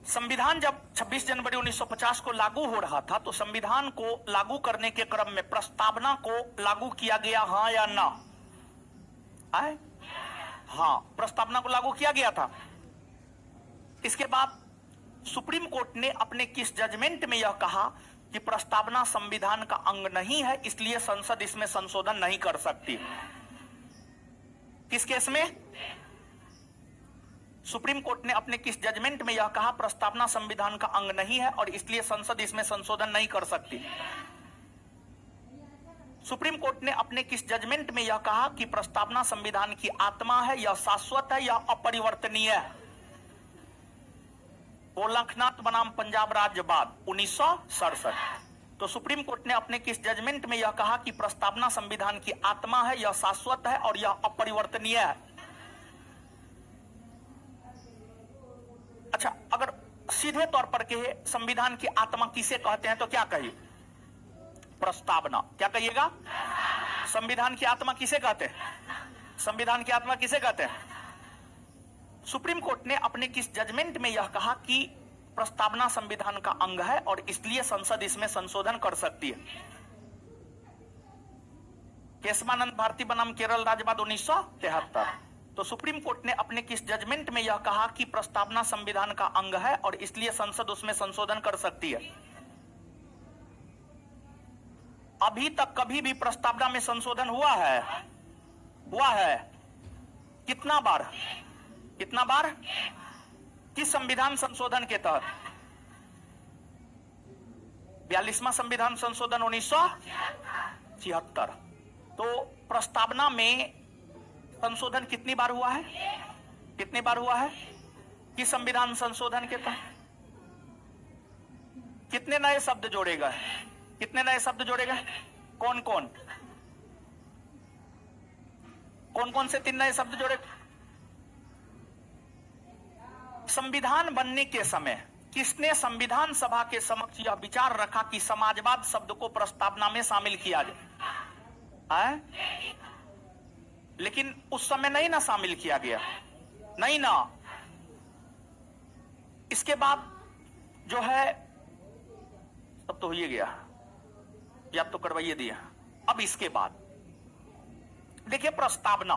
संविधान जब 26 जनवरी 1950 को लागू हो रहा था तो संविधान को लागू करने के क्रम में प्रस्तावना को लागू किया गया, हाँ या ना? आए? हाँ, प्रस्तावना को लागू किया गया था। इसके बाद सुप्रीम कोर्ट ने अपने किस जजमेंट में यह कहा कि प्रस्तावना संविधान का अंग नहीं है, इसलिए संसद इसमें संशोधन नहीं कर सकती? किस केस में? सुप्रीम कोर्ट ने अपने किस जजमेंट में यह कहा प्रस्तावना संविधान का अंग नहीं है और इसलिए संसद इसमें संशोधन नहीं कर सकती? सुप्रीम कोर्ट ने अपने किस जजमेंट में यह कहा कि प्रस्तावना संविधान की आत्मा है, यह शाश्वत है, यह अपरिवर्तनीय है? गोरखनाथ बनाम पंजाब राज्य बाद 1967। तो सुप्रीम कोर्ट ने अपने किस जजमेंट में यह कहा कि प्रस्तावना संविधान की आत्मा है, यह शाश्वत है और यह अपरिवर्तनीय है? अच्छा, अगर सीधे तौर पर कहे संविधान की आत्मा किसे कहते हैं तो क्या कहिए? प्रस्तावना। क्या कहिएगा? संविधान की आत्मा किसे कहते हैं? संविधान की आत्मा किसे कहते हैं? सुप्रीम कोर्ट ने अपने किस जजमेंट में यह कहा कि प्रस्तावना संविधान का अंग है और इसलिए संसद इसमें संशोधन कर सकती है? केशवानंद भारती बनाम केरल राज्य बाद 1973। तो सुप्रीम कोर्ट ने अपने किस जजमेंट में यह कहा कि प्रस्तावना संविधान का अंग है और इसलिए संसद उसमें संशोधन कर सकती है? अभी तक कभी भी प्रस्तावना में संशोधन हुआ है? हुआ है? कितना बार? कितना बार? किस संविधान संशोधन के तहत? 42वां संविधान संशोधन 1976। तो प्रस्तावना में संशोधन कितनी बार हुआ है? कितनी बार हुआ है? किस संविधान संशोधन के तहत? कितने नए शब्द जोड़े गए? कितने नए शब्द जोड़े गए? कौन कौन? कौन कौन से 3 नए शब्द जोड़े? संविधान बनने के समय किसने संविधान सभा के समक्ष यह विचार रखा कि समाजवाद शब्द को प्रस्तावना में शामिल किया जाए? लेकिन उस समय नहीं ना शामिल किया गया, नहीं ना। इसके बाद जो है सब तो हो ही गया, या तो करवाइए दिया। अब इसके बाद देखिए प्रस्तावना